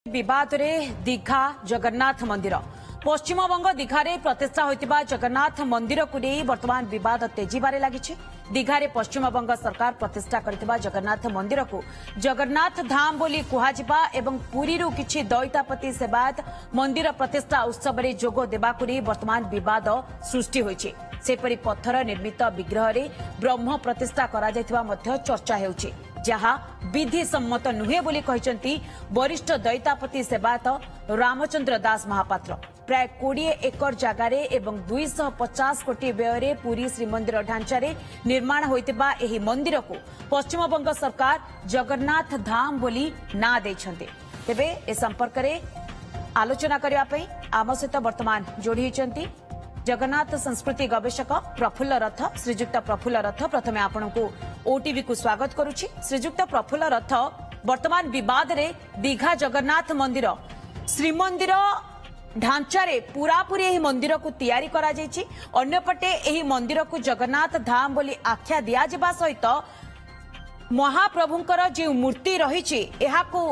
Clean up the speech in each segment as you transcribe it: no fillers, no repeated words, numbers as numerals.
विवाद रे दीघा जगन्नाथ मंदिर पश्चिमबंग दीघारे प्रतिष्ठा होइतिबा जगन्नाथ मंदिर को नहीं वर्तमान विवाद तेजीबारे लगी। दीघारे पश्चिमबंग सरकार प्रतिष्ठा करथिबा जगन्नाथ मंदिर को जगन्नाथ धाम बोली कुहाजिबा एवं पुरीरू किछि दैतापति सेवायत मंदिर प्रतिष्ठा उत्सव में जोग देबाकु नहीं वर्तमान विवाद सृष्टि होइछि। सेपरि पत्थर निर्मित विग्रह रे ब्रह्म प्रतिष्ठा करा जायथिबा मध्य चर्चा हेउछि, जहां विधि सम्मत नुहे बोली कहिसंती वरिष्ठ दैतापति सेवायत रामचंद्र दास महापात्र। प्राय 20 एकर जगार एवं 250 कोटी व्यय पुरी श्रीमंदिर ढांचारे निर्माण होइतिबा एही मंदिर को पश्चिमबंग सरकार जगन्नाथ धाम बोली ना दैछंती। तेबे ए संपर्क रे आलोचना करिया पई आम सहित वर्तमान जोड़ी होइचंती जगन्नाथ संस्कृति गवेषक प्रफुल्ल रथ। श्रीजुक्त प्रफुल्ल रथ, प्रथमे आपनकु ओटीवी को स्वागत करुछि। श्रीजुक्त प्रफुल्ल रथ, वर्तमान विवाद रे दीघा जगन्नाथ मंदिर श्रीमंदिर ढांचारे पूरापूरी एही मंदिर को तैयारी करा जायछि। अन्यपटे एही मंदिर को जगन्नाथ धाम बोली आख्या दिया जिबा सहित महाप्रभुंकर जे मूर्ति रहिछि एहाकू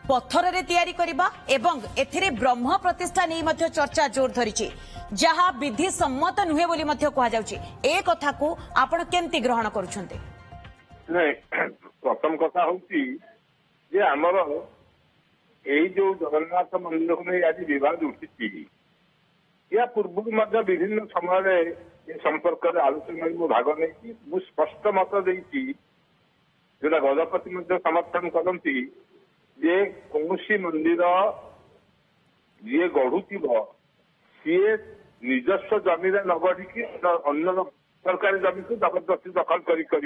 पत्थर रे तैयारी करिबा एवं एथिरे ब्रह्म प्रतिष्ठा नै मध्य चर्चा जोर धरिछि, जहा विधि सम्मत नुहे बोली मध्य कहा जाउछि। ए कथा को आपण केमति ग्रहण करूछन्ते? नहीं, प्रथम कथा होउछि जे हमर एई जो जगन्नाथ मंदिर को नहीं आज विवाद उठिछि, या पूर्व मध्य विभिन्न समय संपर्क आलोचना में भाग नहीं मु स्पष्ट मत देछि, जोटा गजपति मध्य समर्थन करती जे कौनसी मंदिर ये गढ़ुथिब सीए निजस्व जमी न गढ़ी अन्य सरकारी जमी को जबरदस्ती दखल कर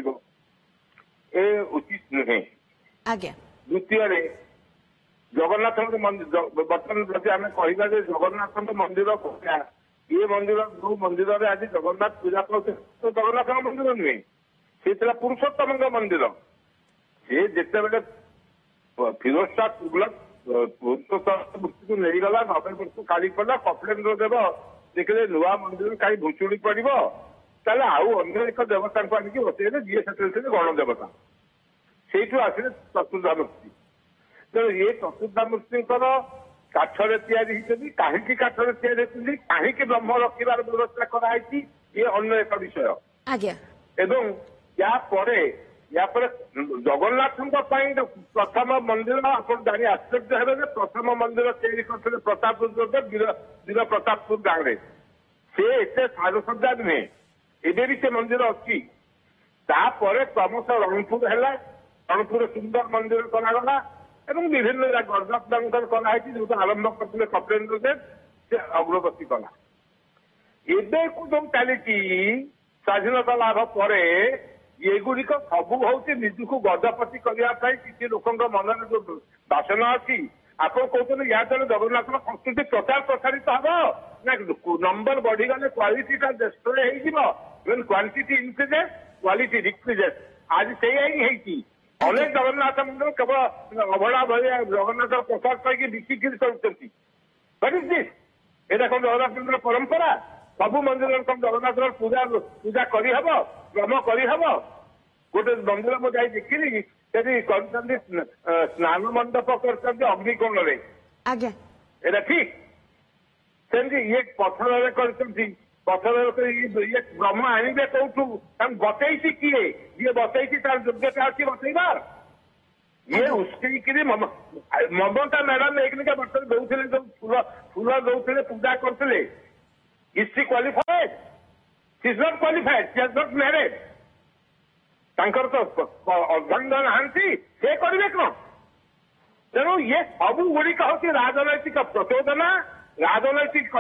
उचित नुहे। द्वितीय जगन्नाथ बर्तमान जब आम कह जगन्नाथ मंदिर ये मंदिर जो मंदिर आज जगन्नाथ पूजा करते तो जगन्नाथ मंदिर नुहे, से पुरुषोत्तम मंदिर। से जिते फिरोज शाह तुगलक मूर्ति को नहीं गला 90 वर्ष काढ़ी पड़ा कप्लेन देव देखिए नुआ मंदिर कहीं भुचुड़ी पड़ो ताले आउ अन्य एक देवता को आनिक बसैले जी से गणदेवता से आसिले चतुर्धा मूर्ति। तेणु ये चतुर्धा मूर्ति काठरे तैयारी कहीं काठरे तैयारी कहीं ब्रह्म रखार व्यवस्था कराई ये अन्य एक विषय। एवं या जगन्नाथ प्रथम मंदिर आप जानी आश्चर्य है प्रथम मंदिर तैयारी करते प्रतापपुर वीर प्रतापपुर गाँव में से एत साजसज्जा नुहे एवं भी से मंदिर अच्छी। क्रमश रणपुर है, रणपुर सुंदर मंदिर करागला एवं विभिन्न गजब कराई जो आरंभ करते कपिलेन्द्र देव से अग्रगति कला। एबे को जो चली स्वाधीनता लाभ पर ये गुड़िक सबू हूँ निजुक गजपति करने किसी लोक मन में जो बासना अच्छी आप कहते या जगन्नाथ संस्कृति प्रचार प्रसारित हम ना नंबर बढ़ीगले क्वालिटी डिस्ट्रय हो क्वांटिटी इनक्रीजेस क्वालिटी डिक्रीजेस। आज से अनेक जगन्नाथ मंदिर केवल अभड़ा भाई जगन्नाथ प्रसाद पाई बिक्री कर जगन्नाथ मंदिर परंपरा सबू मंदिर जगन्नाथ पूजा पूजा करहब ब्रह्म करहब। गोटे मंदिर मुझे देखी स्नान मंडप कर अग्निकोण एटा ठीक सेमती ये पत्थर पत्थर ये ब्रह्म आने कौटू बतई किए ये बतई तार योग्यता अच्छी बतईबार ये उसकी ममता मैडम एक बर्तन दौले जो फूल दौले पूजा करते is she qualified? She is not qualified, she has not married. तांकर तो अर्धांग नहांती से करेंगे कौन? तेणु ये सबू गुड़िक हूँ राजनैतिक प्रचोदना राजनैतिक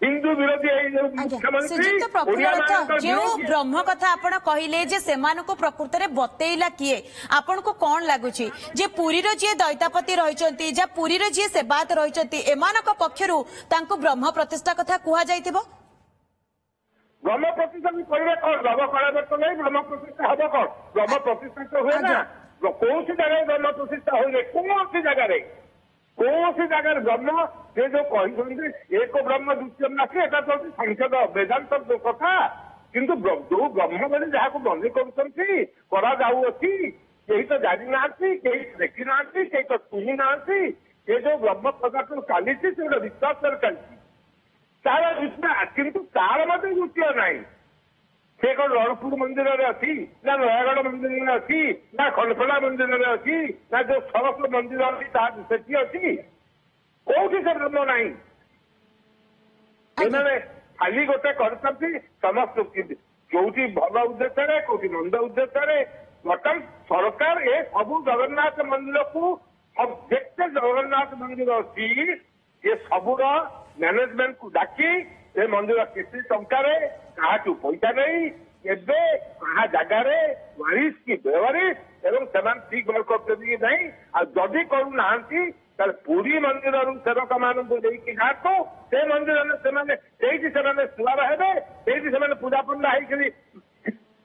हिंदू विरोधी मुख्यमंत्री जो ब्रह्म कथा आपण कहले जे सेमानको प्रकृत रे बतेइला किए आपण को कौन लगुची जे पुरी रो जे दैतापति रहिचंती जे पुरी रो जे सेवायत रहिचंती एमानक पक्षरु तांको ब्रह्म प्रतिष्ठा कथा कुहा जाइतिबो? ब्रह्म प्रतिष्ठा भी करेंगे कौन? ब्रह्म करा तो नहीं ब्रह्म प्रतिष्ठा हम कौन? ब्रह्म प्रतिष्ठा तो हुए ना कौन सी जगह ब्रह्म प्रतिष्ठा हुए कौन सी जगह कौन सी जगह ब्रह्म से जो कहते एक ब्रह्म द्वितीय नास्ति एटा तो संसद वेदांत कथा किंतु जो ब्रह्म मैंने जहाँ बंदी करा जाऊँगी यही तो जानी ना कहीं देखी ना कहीं तो शुणी ना ये जो ब्रह्म पदार्थ चली से विश्वास चलती तार किंतु तार मत द्वितीय ना से कौन रणपुर मंदिर में अच्छी ना नयागढ़ मंदिर में अच्छी ना खंडपड़ा मंदिर में अच्छी ना जो सरस मंदिर अच्छी अच्छी कौटी से ब्रह्म ना खाली गोटे करते समस्त कौटी भल उद्देश्य कौटी मंद उद्देश्य बर्तमान सरकार ए सब जगन्नाथ मंदिर को जेते जगन्नाथ मंदिर अच्छी ये सबुर मैनेजमेंट को डाकी ए मंदिर केते टंकार क्या पैसा नहीं एबे कहा जगार वारिश की बेवारिश एवं से ठीक व्यवहार करते कि नहीं जदि करूना पुरी मंदिर सेवक मान गाँव से मंदिर से सुआर हे पूजा पंडा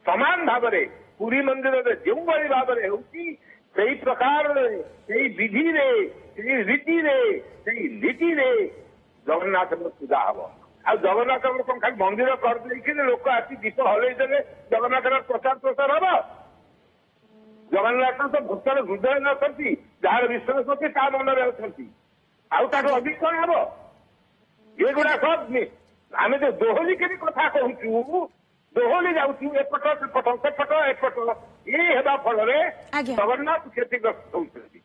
समान भाव में पुरी मंदिर में जो भाव में होती प्रकार विधि रीति नीति जगन्नाथ पूजा हम आ जगन्नाथ खाली मंदिर कर लोक आसी दीप हलईदे जगन्नाथ प्रचार प्रसार हम जगन्नाथ तो भक्तर हृदय न जार विश्वास अच्छी ता मन में अच्छा अधिक कौन हम ये गुड़ा सब आम जो दोहली के कथा कहूँ दोहली जाऊँ एपट सेपट सेपट एपट ये हेबा फल जगन्नाथ क्षतिग्रस्त होती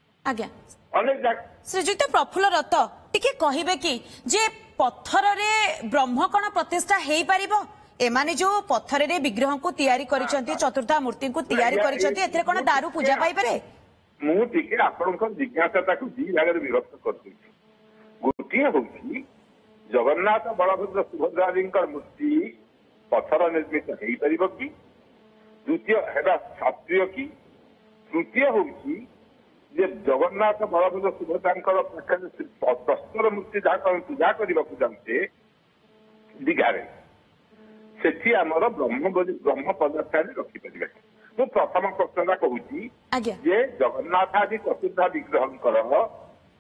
अनेक श्रीजुक्त प्रफुल्ल रथ टिके कहिबे कि जे पत्थर रे ब्रह्म कण प्रतिष्ठा हेई परिबो एमाने जो पत्थर रे विग्रह को तैयारी करिसंती चतुर्था मूर्ति को तैयारी करिसंती एथरे कोन दारू पूजा पाई पारे मु टिके आपनक जिज्ञासा को दी भाग में विभक्त कर दूची गोटे होची जगन्नाथ बलभद्र सुभद्राजी मूर्ति पत्थर निर्मित हेई परिबो कि द्वितीय हेबा शास्त्रीय कि तृतीय होची जे जगन्नाथ बलभद्र सुभद्रा प्रस्तर मूर्ति जहाँ पूजा करने जाऊे दीघारे से आमर ब्रह्म पदार्थ रखिपर मु प्रथम प्रश्नटा कहूँ जे जगन्नाथ आदि चतुर्धा विग्रह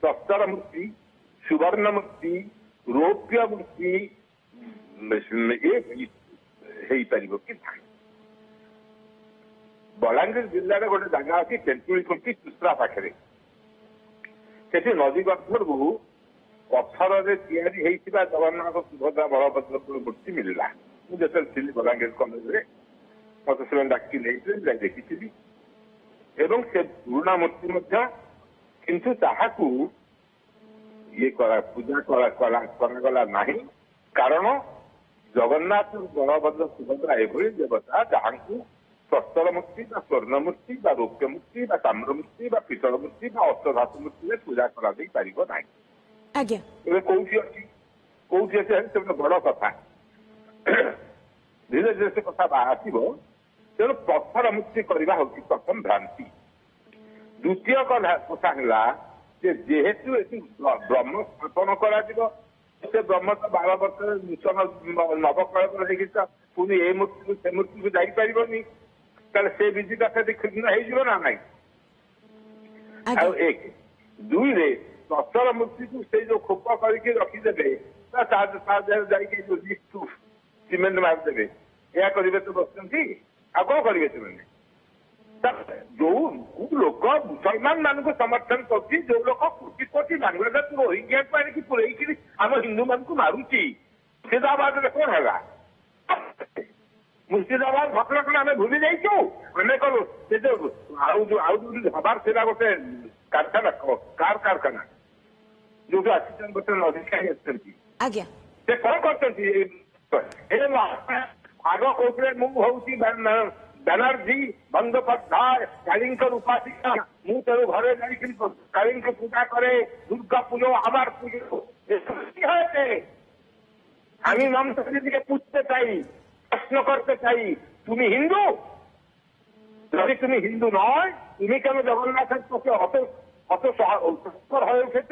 प्रस्तर मूर्ति सुवर्ण मूर्ति रौप्य मूर्ति ये पार कि बलांगीर जिले गोटे जगह अच्छी तेंतुड़ी खुंटी चुस्रा पाखे से नदी गर्भर को पत्थर से जगन्नाथ सुभद्रा बलभद्र मूर्ति मिलला मुझे थी बलांगीर कलेज मत से डाक देखी एवं से पुराणा मूर्ति किंतु ताहाकू ये पूजा करागला नहीं कारण जगन्नाथ बलभद्र सुभद्रा एभली देवता जहाँ प्रस्तर मूर्ति स्वर्ण मूर्ति रौप्य मूर्ति ताम्र मूर्ति पितल मूर्ति अष्टधातु मूर्ति पूजा करा कौटी अच्छी कौटी अच्छे बड़ कथा धीरे धीरे से कथा आसो तेणु पत्थर मूर्ति करवा हूँ प्रथम भ्रांति द्वितीय कथा है जेहेतु ब्रह्म स्थापन कर ब्रह्म तो 12 वर्ष नूतन नवकल पुणी ए मूर्ति से मूर्ति को जापरनी से विधिटा से क्षुण्ण हो ना एक दुई रे प्रस्तर मूर्ति को से जो खोप करके रखिदे सीमेंट मारिदे या करेंगे तो बसती आ कौन करेंगे से जो लोक मुसलमान मान को समर्थन कर जो लोक कोटि कोटि बांग्लादेश रोहिंग्या को आनिक पुरई आम हिंदू मान को मारुची मुर्शिदाबाद कौन है मुर्शिदाबाद भद्रक आम भूली जाइचु आम कौन से जो हबार से गोटे कारखाना कार कारखाना जो आसिस्टेंट बर्तमान अधिकारी से कौन कर आग कहते मुझे बनर्जी बंदोपाध्याय कालींकर उपासिका मु तेणु घरे काली पूजा करे दुर्गा पूजो आबार पूजो আমি মমতা দিদিকে পুছতে চাই প্রশ্ন করতে চাই তুমি হিন্দু যদি তুমি হিন্দু নয় তুমি কেন জগন্নাথের পক্ষে অত অত হয়ে উঠেছ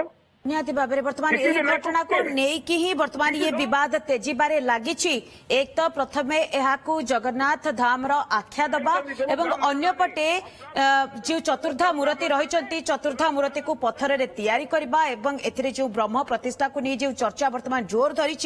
निहाती भाव में बर्तमान यह घटना को लेकिन ही बर्तमान ये विवाद तेजिबारे लगी। एक तो प्रथम यह जगन्नाथ धाम आख्या दबा एवं अन्यपटे जो चतुर्धा मूर्ति रही चतुर्धा मूर्ति को पत्थर रे तैयारी करबा एवं एथिरे जो ब्रह्म प्रतिष्ठा को नहीं जो चर्चा बर्तमान जोर धरी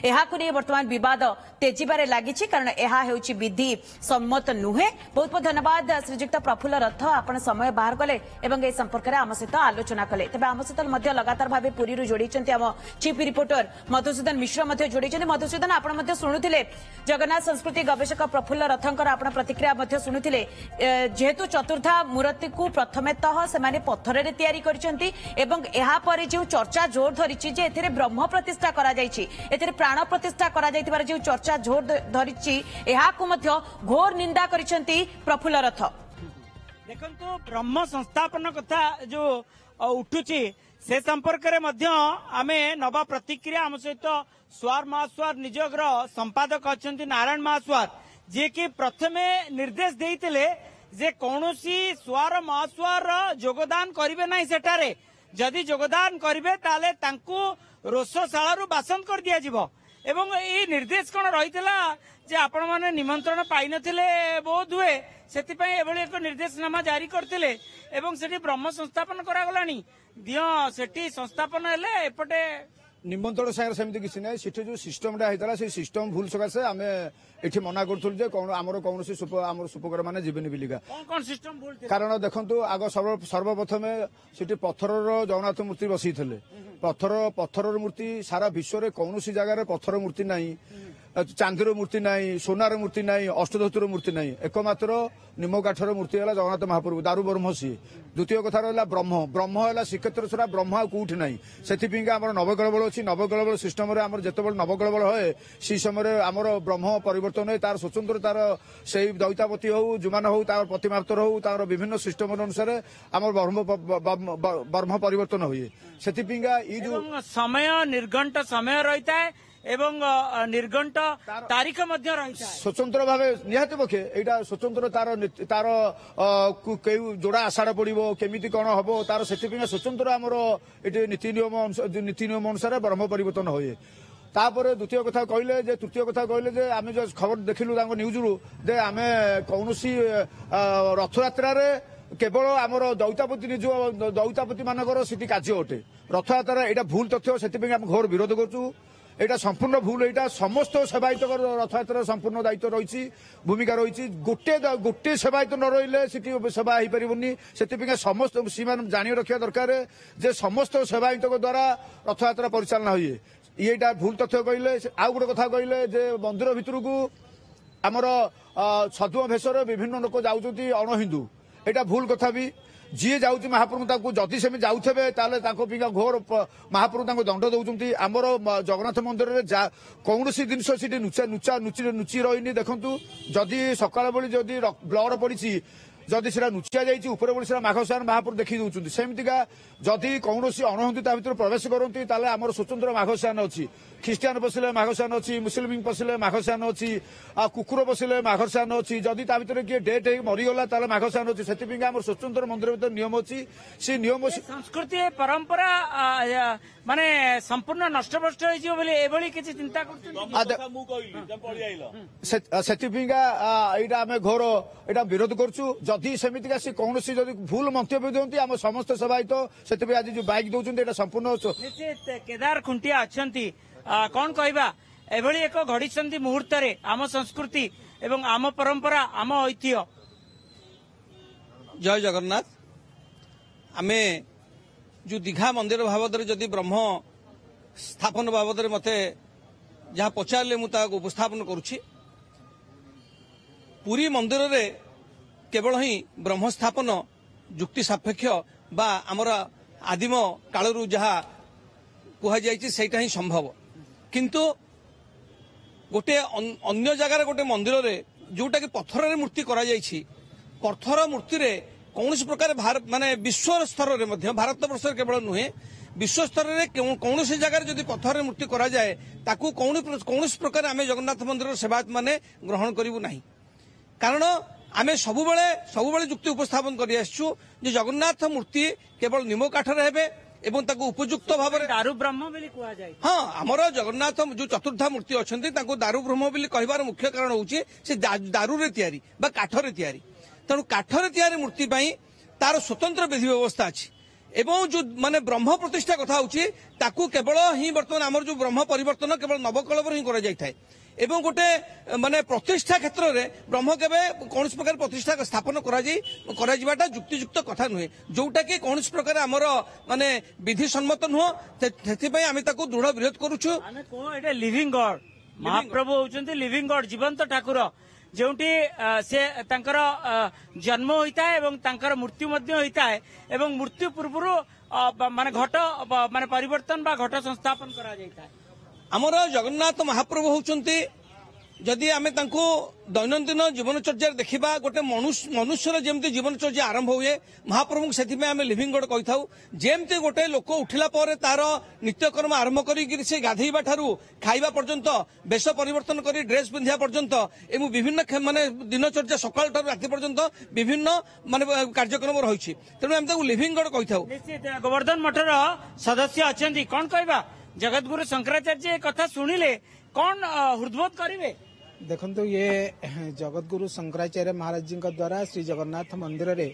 नहीं बर्तमान विवाद तेजिबारे लगी कारण यह होची विधि सम्मत नुहे। बहुत बहुत धन्यवाद श्रीजुक्त प्रफुल्ल रथ आपण समय बाहर कले एवं ए संपर्क में आम सहित आलोचना कले। तेज आम सहित लगातार भाव पुरी जोड़ी आम चीफ रिपोर्टर मधुसूदन मिश्र जोड़ी। मधुसूदन आप शुणुले जगन्नाथ संस्कृति गवेषक प्रफुल्ल रथंकर आप प्रतिक्रिया शुणुले जेहेतु चतुर्था मूर्ति को प्रथमेतः से पत्थर रे तैयारी करछंती एवं एहा परे जो चर्चा जोर धरिछि जे एथिरे ब्रह्म प्रतिष्ठा करा जायछि एथिरे प्राण प्रतिष्ठा करा जायतिबार जो चर्चा जोर धरिछि एहा को मध्य घोर निंदा करछंती प्रफुल्ल रथ। देखंतु ब्रह्म संस्थापन कथा जो उठुछि से संपर्क रे मध्य आमे नवा प्रतिक्रिया आम सहित स्वार महास्वार निजोगर संपादक अच्छा नारायण महास्वार जे कि प्रथमे निर्देश देइतिले जे कौनसी स्वार महास्वार योगदान करिवे नाही सेटारे जदि योगदान करिवे ताले तांकु रोषशाला बासन कर दिया जिवो एवं ये निर्देश कौन रही जे आपण माने निमंत्रण पाई नथिले बोध हुए सेतिपई एभली एक निर्देशनामा जारी करथिले एवं सेठी ब्रह्म संस्थापन करा गलानी दियो सेठी संस्थापन हेले एपटे निमंत्रण सागर सेमती किसी ना सेठी जो सिस्टमटा होता से सिस्टम भूल सकाशे आम एठी मना करूँ जे आमर कौन सुपकर मैंने जीवन बिलिका कौन सिस्टम भूल कारण देखु आग सर्वप्रथम सेठी पत्थर जगन्नाथ मूर्ति बसई पत्थर मूर्ति सारा विश्व में कौन जगार पत्थर मूर्ति नहीं चांदीर मूर्ति नहीं सोनार मूर्ति नहीं अष्टधातुर मूर्ति नहीं एकमात्र निम काठर मूर्ति है जगन्नाथ महाप्रभु दारु ब्रह्म सी। द्वितीय कथा रहा ब्रह्म ब्रह्म है श्रीक्षेत्र छड़ा ब्रह्म कौटी ना से नवकलबल अच्छी नवकलबल सिस्टम जिते नवकलबल है से समय आमर ब्रह्म परिवर्तन है तार स्वतंत्र तार से दैतापति हो जुमान हो तार प्रतिमाप्तर हो तार विभिन्न सिस्टम अनुसार आम ब्रह्म परिवर्तन हुए से जो समय निर्घंट समय रही है एवं निर्घंट तारीख मध्य रही है स्वतंत्र भाव निहाती पक्षे यहाँ स्वतंत्र तार तार जोड़ा आषाढ़ पड़ो केमी कौन हम तार से स्वतंत्र आमर ये नीति नियम अनुसार ब्रह्म परिवर्तन हुए। तापर द्वितीय कथा कहले तृतीय कथा कहले आम जो खबर देखिलु न्यूज रु जे आम कौन रथयात्रा केवल आमर दैतापति निज दैतापति मानकर सीटी कार्य अटे रथयात्रा यहाँ भूल तथ्य से आम घोर विरोध करूँ यहाँ संपूर्ण भूल यहाँ समस्त सेवायत रथयात्रा संपूर्ण दायित्व रही भूमिका रही गोटे सेवायत न रही सेवा हो पारनि से समस्त सीमा जान रखा दरकार जे समस्त सेवायत द्वारा रथयात्रा परिचालना हुए ये भूल तथ्य कहले। आउ गोटे कथा कहले जे मंदिर भितर को आमर छदुआ भेषर विभिन्न लोक जाऊँच अण हिंदू यहाँ भूल कथा भी जी जाऊँगी महाप्रभु जदि से जाऊे घोर महाप्रभु दंड दौरान आमर जगन्नाथ मंदिर में कौन सी जिनस नुची रही देखु जदि सकाल बेली जदि ब्लड पड़ी जदि से नुचिया जाइए ऊपर बोली माघस्नान महाप्रभु देखी दौरान सेमतिका जदि कौन अणहिंदू ता भर प्रवेश करती आमर स्वतंत्र माघस्नान अच्छी ख्रीस्टियान पशिले माघस्नान अच्छी मुसलमान पशिले माघस्नान अच्छी कुकुर पशिले माघस्नान अच्छी जदि ता भर किए डेट हो मरीगला ताले माघस्नान अच्छी से आम स्वतंत्र मंदिर भर नियम अच्छी से नियम संस्कृति परंपरा माने संपूर्ण नष्टभ्रष्ट होली किसी चिंता यहाँ आम घोर यहाँ विरोध करुँ जदि सेमितिका सी कौन भूल मंतव्य दिखती आम समस्त सेवायत से आज जो बाइक दौरान संपूर्ण केदार खुंटिया अच्छा कौन कहवा एभली एक घड़ी मुहूर्त आम संस्कृति एवं आम परंपरा आम ऐतिह्य। जय जगन्नाथ आमे जो दीघा मंदिर बाबद जदि ब्रह्म स्थापन बाबद मते जहाँ पचारे मुझे उपस्थापन करुछि पुरी मंदिर रे केवल ही ब्रह्म स्थापन जुक्ति सापेक्ष बा आमर आदिम कालरू जहाँ कहुई सेटा ही संभव किंतु गोटे अन्य जगार गोटे मंदिर रे जोटा कि पत्थर मूर्ति करा जायछि पत्थर मूर्ति रे कौन प्रकार माने विश्व स्तर में भारत वर्ष केवल नुहे विश्व स्तर में कौन जगार जदि पत्थर मूर्ति करा जाए ताकू कौन प्रकार आम जगन्नाथ मंदिर सेवायत माने ग्रहण करूँ ना कारण आम सबुबले जुक्ति उपस्थापन कर जगन्नाथ मूर्ति केवल निम काठर हेबे ଏବଂ ତାକୁ ଉପଯୁକ୍ତ ଭାବରେ ଦାରୁ ବ୍ରହ୍ମ ବୋଲି କୁହାଯାଏ। हाँ आमर जगन्नाथ जो चतुर्धा मूर्ति अच्छा दारू ब्रह्म बोली कहबार मुख्य कारण होची से दारू रे तैयारी बा काठरे तैयारी तेणु काठरे तैयारी मूर्ति पई तार स्वतंत्र विधि व्यवस्था अछि एवं जो माने ब्रह्म प्रतिष्ठा कथा होची ताकू केवल ही वर्तमान आमर जो ब्रह्म परिवर्तन केवल नवकलवर ही करा जाय थाए एवं गोटे माने प्रतिष्ठा क्षेत्र में ब्रह्म केवे कौन प्रकार प्रतिष्ठा स्थापन करा जुक्तियुक्त कथा नुहे जोटा कि कौन प्रकार आमर माने विधि सम्मत नुह से आम दृढ़ विरोध करुछु। लिविंग गॉड महाप्रभु होचंती लिविंग गॉड जीवंत ठाकुर जोटी से तांकर जन्म होता है एवं तांकर मृत्यु मध्य होता है एवं मृत्यु पूर्व माने घट माने परिवर्तन बा घट संस्थापन करा जाता है। आमर जगन्नाथ महाप्रभु होचंती जदि आमे तांको दैनंदिन जीवनचर्या देखा गोटे मनुष्यर जमती जीवनचर्या आरंभ हुए महाप्रभु से आम लिविंग गॉड कही था जमती गोटे लोक उठिला पर तार नित्यकर्म आरंभ कर से गाधेबा ठारू खाइबा पर्यंत वेश परिवर्तन कर ड्रेस पिंधा पर्यंत एवं विभिन्न माने दिनचर्या सकाल ठारू राति पर्यंत विभिन्न माने कार्यक्रम रही तेणु आम लिविंग गॉड कही था। निश्चित गोवर्धन मठर सदस्य अच्छा कौन कहबा जगतगुरु शंकराचार्य कथा शुणिले कौन हृदबोध करेंगे। देखो ये जगतगुरु शंकराचार्य महाराज जी द्वारा श्री जगन्नाथ मंदिर रे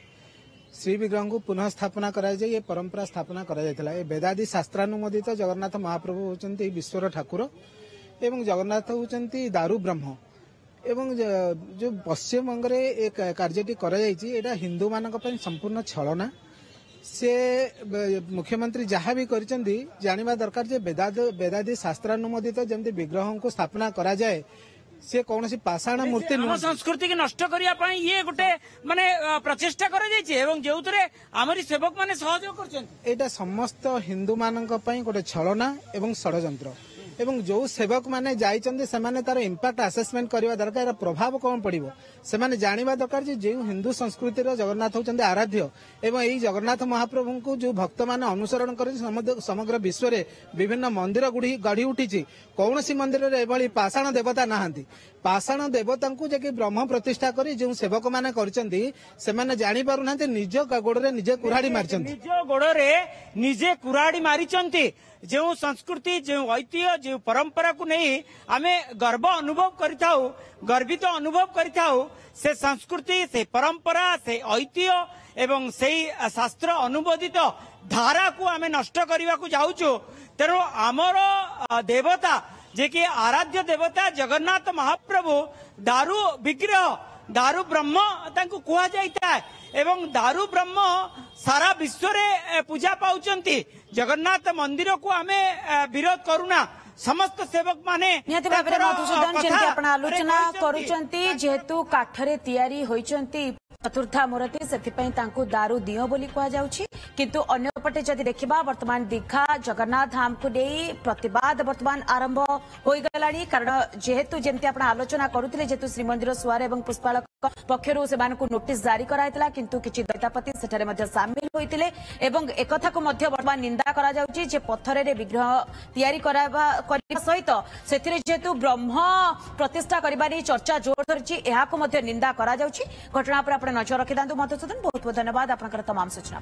श्री विग्रह को पुनः स्थापना कराई ये परंपरा स्थापना करा जायतिला। ये वेदादि शास्त्रानुमोदित जगन्नाथ महाप्रभु होचंती विश्वर ठाकुर एवं जगन्नाथ होचंती दारू ब्रह्म एवं जो पश्चिम बंग रे एक कार्यटी करा जायछि एटा हिंदू मानक पय संपूर्ण छलना से मुख्यमंत्री जहाँ भी करिसेंती जानिबा दरकार जे वेदादि शास्त्रानुमोदित जमती विग्रह को स्थापना करा जाए से कौन सी पाषाण मूर्ति संस्कृति की नष्ट करिया पई ये गोटे माने प्रचेष्टा करा जायछि एवं जेउतरे आमरी सेवक माने सहयोग करछन्ती एटा समस्त हिंदू मानक पई गोटे छलना एवं षडयंत्र एवं जो सेवक माने जाइचंदी से माने तार इंपैक्ट असेसमेंट करबा दरकार प्रभाव कौन पड़िबो से माने जानिबा दरकार जे हिंदू संस्कृति रो जगन्नाथ होचंदी आराध्य एवं एई जगन्नाथ महाप्रभु को जो भक्त माने अनुसरण कर समग्र विश्व रे विभिन्न मंदिर गढ़ी उठिछि कौन सी मंदिर रे एभली पाषाण देवता नाहंती पाषाण देवता को जे ब्रह्म प्रतिष्ठा करी जो सेवक माने करचंदी से माने जानि पारु नाहंती निज गोड़ रे निजे कुराड़ी मारिचंती निज गोड़ रे निजे कुराड़ी मारिचंती जो संस्कृति जो ऐतिह्य जो परंपरा को नहीं आमे गर्व अनुभव करिथाउ गर्वित अनुभव करिथाउ से संस्कृति से परंपरा से ऐतिह्य एवं से शास्त्र अनुमोदित धारा को आमे नष्ट करने को जाऊचु तेणु आमर देवता जे कि आराध्य देवता जगन्नाथ महाप्रभु दारू विग्रह दारू ब्रह्म तांको कुहा जाइता है एवं दारू ब्रह्म सारा विश्व रे पूजा पाउचंती जगन्नाथ मंदिर को आमे विरोध करूना समस्त सेवक माने निहाती भाबरे मधुसूदन जेंति आपण आलोचना करूचंती जेहेतु काठरे तयारी होइचंती चतुर्था मूर्ति से दारू दियो बोली कह जाउछि किंतु अन्यपटे जदि देखिबा वर्तमान दीघा जगन्नाथ धाम को नहीं प्रतिवाद वर्तमान आरंभ हो गलानी कारण जेहेतु जमती आपण आलोचना करुथिले जेहेतु श्रीमंदिर सुआर एवं पुष्पालक पक्षरु सेमानकु नोटिस जारी कराइतला किंतु किछि दैतापति सेठारे मध्ये शामिल होइतिले एवं एकथा को मध्ये वर्तमान निंदा करा जाउछि जे पत्थरे रे विग्रह तयारी कराबा सहित सेथिरे जेहेतु ब्रह्म प्रतिष्ठा करिबारी चर्चा जोर धरिछि एहाको मध्ये निंदा करा जाउछि घटना पर आपण नजर रखिदांतु मधुसूदन बहुत बहुत धन्यवाद आपनकर तमाम सूचना।